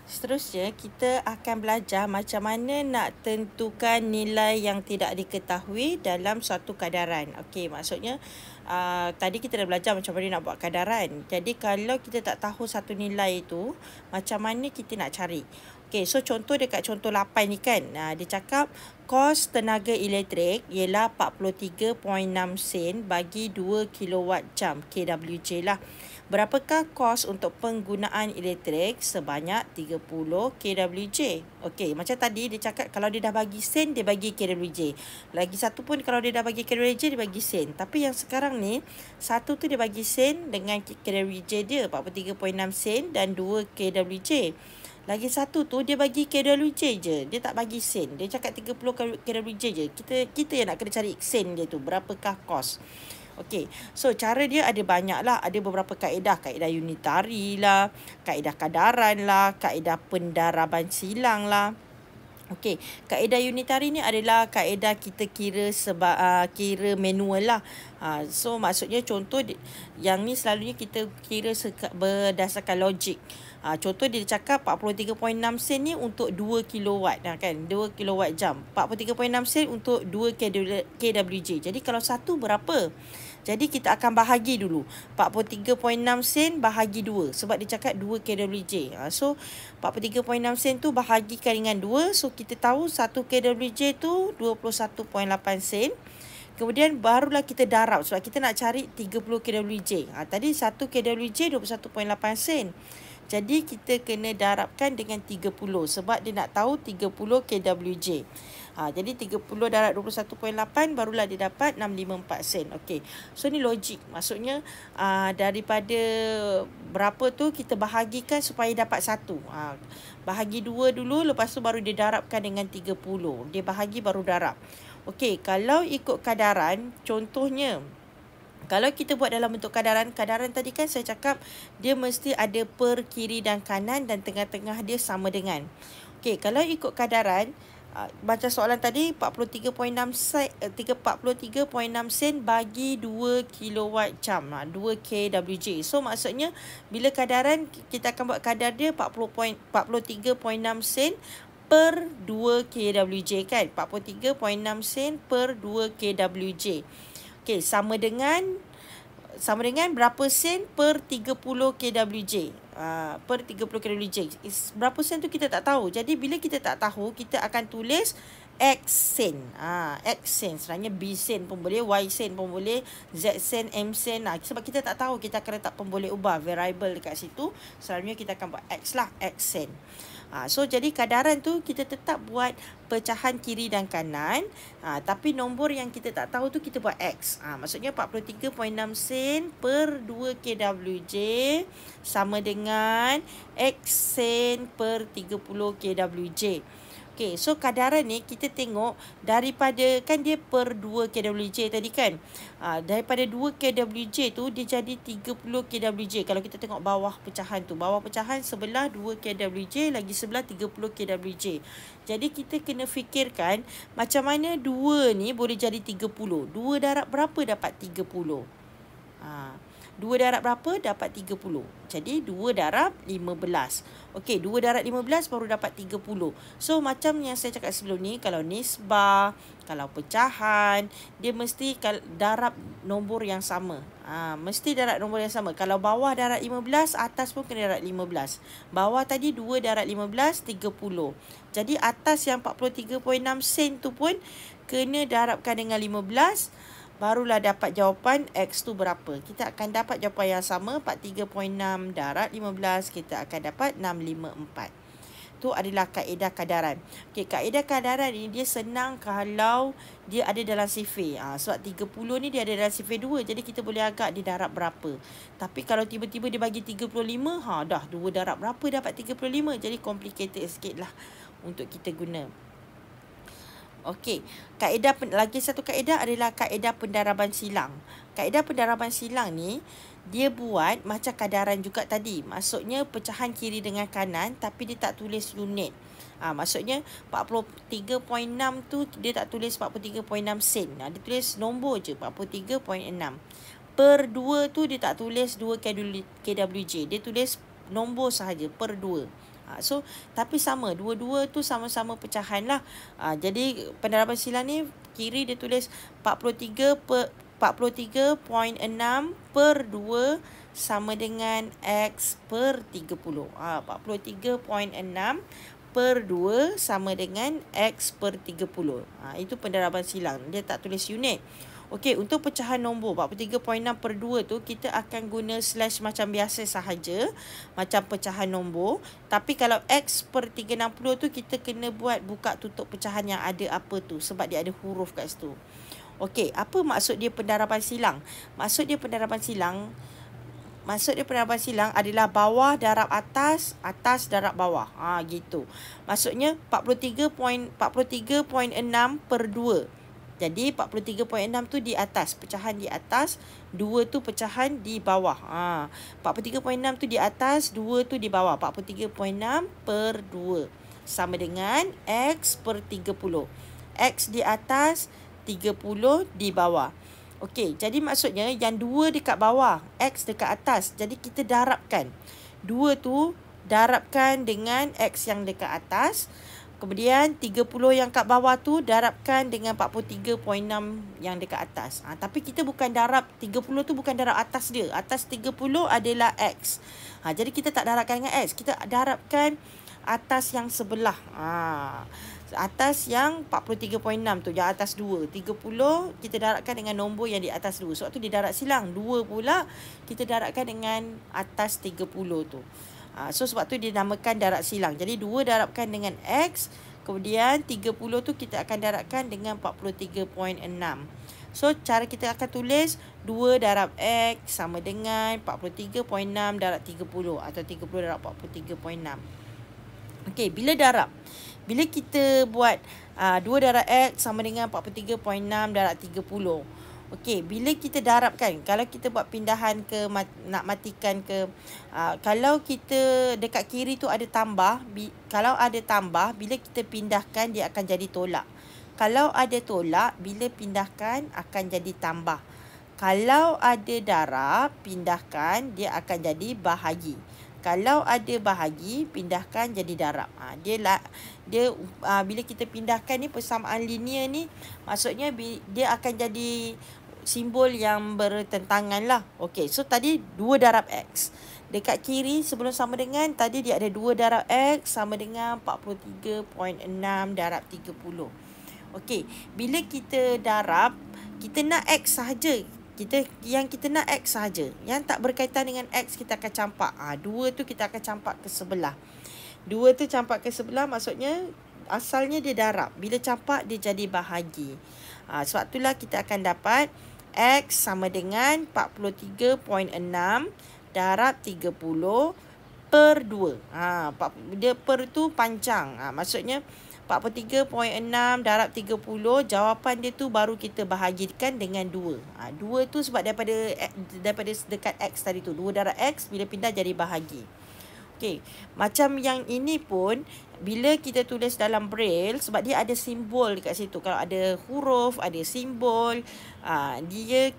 Seterusnya, kita akan belajar macam mana nak tentukan nilai yang tidak diketahui dalam suatu kadaran. Okey, maksudnya tadi kita dah belajar macam mana nak buat kadaran. Jadi, kalau kita tak tahu satu nilai itu, macam mana kita nak cari? Okey, so contoh dekat contoh 8 ni kan, dia cakap kos tenaga elektrik ialah 43.6 sen bagi 2 kilowatt jam kWj lah. Berapakah kos untuk penggunaan elektrik sebanyak 30 kWj? Okey, macam tadi dia cakap kalau dia dah bagi sen, dia bagi kWj. Lagi satu pun kalau dia dah bagi kWj, dia bagi sen. Tapi yang sekarang ni, satu tu dia bagi sen dengan kWj dia, 43.6 sen dan 2 kWj. Lagi satu tu dia bagi kWj je. Dia tak bagi sen. Dia cakap 30 kWj je. Kita yang nak kena cari sen dia tu. Berapakah kos? Okey, so cara dia ada banyak lah. Ada beberapa kaedah. Kaedah unitari lah, kaedah kadaran lah, kaedah pendaraban silang lah. Okey, kaedah unitari ni adalah kaedah kita kira kira manual lah. So maksudnya contoh yang ni selalunya kita kira berdasarkan logik. Contoh dia cakap 43.6 sen ni untuk 2 kilowatt kan, 2 kilowatt jam. 43.6 sen untuk 2 kWj. Jadi kalau satu berapa? Jadi kita akan bahagi dulu. 43.6 sen bahagi 2 sebab dia cakap 2 kWj. So 43.6 sen tu bahagikan dengan 2. So kita tahu 1 kWj tu 21.8 sen. Kemudian barulah kita darab sebab kita nak cari 30 kWj. Tadi 1 kWj 21.8 sen. Jadi kita kena darabkan dengan 30 sebab dia nak tahu 30 kWj. Jadi 30 darab 21.8 barulah dia dapat 654 sen. Okey. So ni logik. Maksudnya daripada berapa tu kita bahagikan supaya dapat 1. Bahagi 2 dulu, lepas tu baru dia darabkan dengan 30. Dia bahagi baru darab. Okey, kalau ikut kadaran, contohnya kalau kita buat dalam bentuk kadaran tadi kan saya cakap dia mesti ada per, kiri dan kanan dan tengah-tengah dia sama dengan. Okey, kalau ikut kadaran, macam soalan tadi 43.6 sen bagi 2 kilowatt jam, 2 kWj. So maksudnya bila kadaran kita akan buat kadar dia 43.6 sen per 2 kWj kan. 43.6 sen per 2 kWj. Okey, sama dengan berapa sen per 30 kWj. Per 30 kWj. Berapa sen tu kita tak tahu. Jadi bila kita tak tahu, kita akan tulis X sen. X sen. Sebenarnya B sen pun boleh, Y sen pun boleh, Z sen, M sen. Sebab kita tak tahu, kita akan letak pemboleh ubah variable dekat situ. Selalunya kita akan buat X lah, X sen. So jadi kadaran tu kita tetap buat pecahan kiri dan kanan. Tapi nombor yang kita tak tahu tu kita buat X. Maksudnya 43.6 sen per 2 kWj sama dengan X sen per 30 kWj. Okey, so kadaran ni kita tengok daripada, kan dia per 2 kWj tadi kan. Daripada 2 kWj tu dia jadi 30 kWj. Kalau kita tengok bawah pecahan tu, bawah pecahan sebelah 2 kWj, lagi sebelah 30 kWj. Jadi kita kena fikirkan macam mana 2 ni boleh jadi 30. 2 darab berapa dapat 30? 2 darab berapa dapat 30. Jadi 2 darab 15. Okey, 2 darab 15 baru dapat 30. So macam yang saya cakap sebelum ni, kalau nisbah, kalau pecahan, dia mesti darab nombor yang sama. Mesti darab nombor yang sama. Kalau bawah darab 15, atas pun kena darab 15. Bawah tadi 2 darab 15, 30. Jadi atas yang 43.6 sen tu pun kena darabkan dengan 15. Barulah dapat jawapan X tu berapa. Kita akan dapat jawapan yang sama, 43.6 darab 15, kita akan dapat 654. Itu adalah kaedah kadaran. Okey, kaedah kadaran ni dia senang kalau dia ada dalam sifir. Sebab 30 ni dia ada dalam sifir 2, jadi kita boleh agak dia darab berapa. Tapi kalau tiba-tiba dia bagi 35, dah 2 darab berapa dapat 35. Jadi complicated sikit lah untuk kita guna. Okey, lagi satu kaedah adalah kaedah pendaraban silang. Kaedah pendaraban silang ni dia buat macam kadaran juga tadi. Maksudnya pecahan kiri dengan kanan tapi dia tak tulis unit. Maksudnya 43.6 tu dia tak tulis 43.6 sen. Dia tulis nombor je 43.6. Per 2 tu dia tak tulis 2 kWj. Dia tulis nombor sahaja per 2. So tapi sama, dua-dua tu sama-sama pecahan lah. Jadi penerapan silang ni kiri dia tulis 43.6 per 2 sama dengan X per 30. 43.6 per 2 sama dengan X per 30. Itu pendaraban silang. Dia tak tulis unit. Okey, untuk pecahan nombor 43.6 per 2 tu kita akan guna slash macam biasa sahaja, macam pecahan nombor. Tapi kalau X per 360 tu kita kena buat buka tutup pecahan yang ada apa tu, sebab dia ada huruf kat situ. Okey, apa maksud dia pendaraban silang? Maksud dia pendaraban silang adalah bawah darab atas, atas darab bawah. Gitu. Maksudnya 43.6 per 2. Jadi 43.6 tu di atas, pecahan di atas, 2 tu pecahan di bawah. 43.6 tu di atas, 2 tu di bawah. 43.6 per 2 sama dengan X per 30. X di atas, 30 di bawah. Okey, jadi maksudnya yang 2 dekat bawah, X dekat atas. Jadi kita darabkan. 2 tu darabkan dengan X yang dekat atas. Kemudian 30 yang kat bawah tu darabkan dengan 43.6 yang dekat atas. Tapi kita bukan darab 30 tu, bukan darab atas dia. Atas 30 adalah X. Jadi kita tak darabkan dengan X. Kita darabkan atas yang sebelah. Atas yang 43.6 tu, yang atas 2. 30 kita darabkan dengan nombor yang di atas 2. Sebab tu dia darab silang. 2 pula kita darabkan dengan atas 30 tu. So sebab tu dia namakan darab silang. Jadi 2 darabkan dengan X, kemudian 30 tu kita akan darabkan dengan 43.6. So cara kita akan tulis 2 darab X sama dengan 43.6 darab 30 atau 30 darab 43.6. Okey, bila darab? Bila kita buat 2 darab X sama dengan 43.6 darab 30. Okey, bila kita darabkan, kalau kita buat pindahan ke nak matikan ke, kalau kita dekat kiri tu ada tambah, kalau ada tambah, bila kita pindahkan dia akan jadi tolak. Kalau ada tolak, bila pindahkan akan jadi tambah. Kalau ada darab, pindahkan dia akan jadi bahagi. Kalau ada bahagi, pindahkan jadi darab. Bila kita pindahkan ni, persamaan linear ni, maksudnya dia akan jadi simbol yang bertentangan lah. Okey, so tadi 2 darab X. Dekat kiri sebelum sama dengan, tadi dia ada 2 darab X sama dengan 43.6 darab 30. Okey, bila kita darab, kita nak X sahaja. Yang kita nak X sahaja. Yang tak berkaitan dengan X kita akan campak. 2 tu kita akan campak ke sebelah. 2 tu campak ke sebelah maksudnya asalnya dia darab. Bila campak dia jadi bahagi. Sebab itulah kita akan dapat X sama dengan 43.6 darab 30 per 2. Dia per tu panjang. Maksudnya 43.6 darab 30, jawapan dia tu baru kita bahagikan dengan 2. 2 tu sebab daripada dekat X tadi tu. 2 darab X bila pindah jadi bahagi. Okey, macam yang ini pun bila kita tulis dalam braille, sebab dia ada simbol dekat situ. Kalau ada huruf, ada simbol,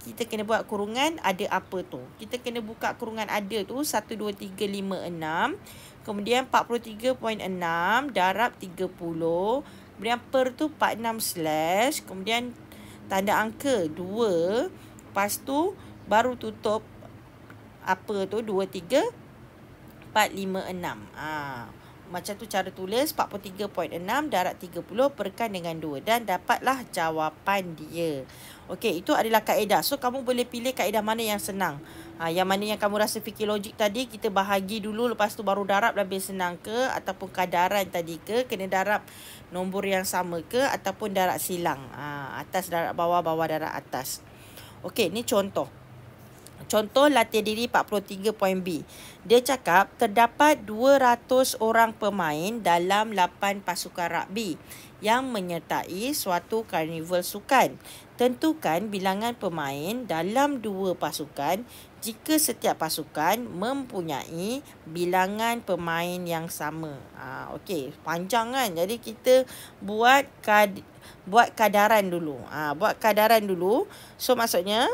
kita kena buat kurungan ada apa tu. Kita kena buka kurungan ada tu 1 2 3 5 6. Kemudian 43.6 darab 30. Kemudian per tu 46 slash, kemudian tanda angka 2. Lepas tu baru tutup apa tu 2 3 4, 5, 6. Macam tu cara tulis 43.6 darab 30 perkan dengan 2. Dan dapatlah jawapan dia. Okey, itu adalah kaedah. So, kamu boleh pilih kaedah mana yang senang. Yang mana yang kamu rasa fikir logik tadi, kita bahagi dulu, lepas tu baru darab lebih senang ke, ataupun kadaran tadi ke, kena darab nombor yang sama ke, ataupun darab silang. Atas darab bawah, bawah darab atas. Okey, ni contoh. Contoh latihan diri 43.B. Dia cakap terdapat 200 orang pemain dalam 8 pasukan rugby yang menyertai suatu karnival sukan. Tentukan bilangan pemain dalam 2 pasukan jika setiap pasukan mempunyai bilangan pemain yang sama. Okey, panjang kan? Jadi kita buat kadaran dulu. Buat kadaran dulu. So maksudnya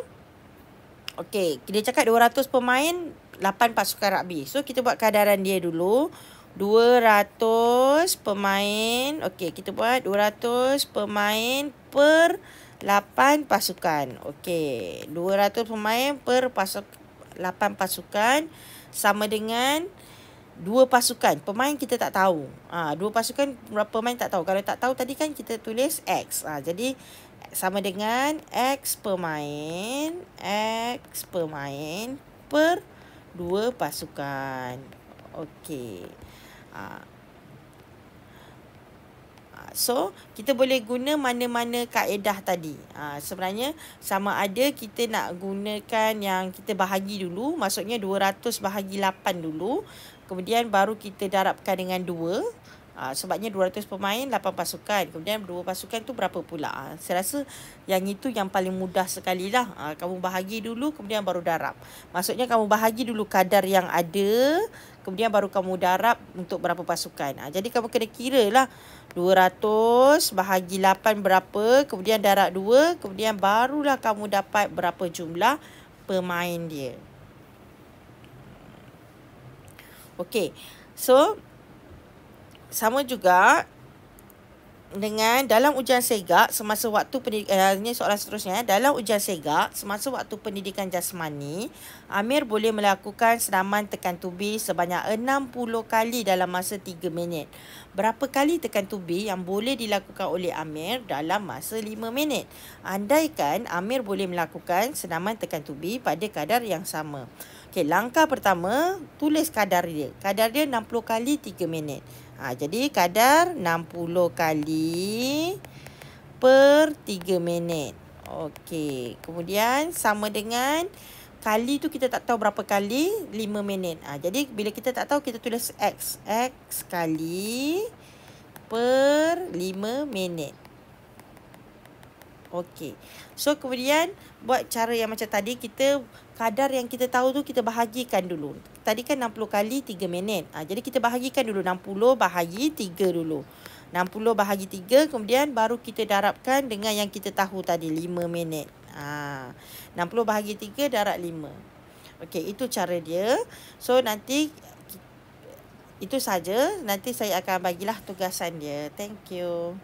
okey, dia cakap 200 pemain 8 pasukan rugby. So kita buat kadaran dia dulu. 200 pemain. Okey, kita buat 200 pemain per 8 pasukan. Okey, 200 pemain per 8 pasukan sama dengan 2 pasukan. Pemain kita tak tahu. 2 pasukan berapa pemain tak tahu. Kalau tak tahu tadi kan kita tulis X. Jadi sama dengan X pemain per 2 pasukan. Okey. So, kita boleh guna mana-mana kaedah tadi. Sebenarnya, sama ada kita nak gunakan yang kita bahagi dulu. Maksudnya 200 bahagi 8 dulu. Kemudian baru kita darabkan dengan 2. Sebabnya 200 pemain, 8 pasukan. Kemudian 2 pasukan tu berapa pula? Saya rasa yang itu yang paling mudah sekali lah. Kamu bahagi dulu, kemudian baru darab. Maksudnya kamu bahagi dulu kadar yang ada. Kemudian baru kamu darab untuk berapa pasukan. Jadi kamu kena kira lah. 200 bahagi 8 berapa. Kemudian darab 2. Kemudian barulah kamu dapat berapa jumlah pemain dia. Okey. So, sama juga dengan dalam ujian segak semasa waktu pendidikan, ini soalan seterusnya. Dalam ujian segak semasa waktu pendidikan jasmani, Amir boleh melakukan senaman tekan tubik sebanyak 60 kali dalam masa 3 minit. Berapa kali tekan tubik yang boleh dilakukan oleh Amir dalam masa 5 minit? Andaikan Amir boleh melakukan senaman tekan tubik pada kadar yang sama. Okey, langkah pertama, tulis kadar dia. Kadar dia 60 kali 3 minit. Jadi kadar 60 kali per 3 minit. Okey. Kemudian sama dengan kali tu kita tak tahu berapa kali, 5 minit. Jadi bila kita tak tahu kita tulis X. X kali per 5 minit. Okey. So kemudian buat cara yang macam tadi, kita kadar yang kita tahu tu kita bahagikan dulu. Tadi kan 60 kali 3 minit. Jadi kita bahagikan dulu 60 bahagi 3 dulu. 60 bahagi 3, kemudian baru kita darabkan dengan yang kita tahu tadi 5 minit. 60 bahagi 3 darab 5. Okey, itu cara dia. So nanti itu saja. Nanti saya akan bagilah tugasan dia. Thank you.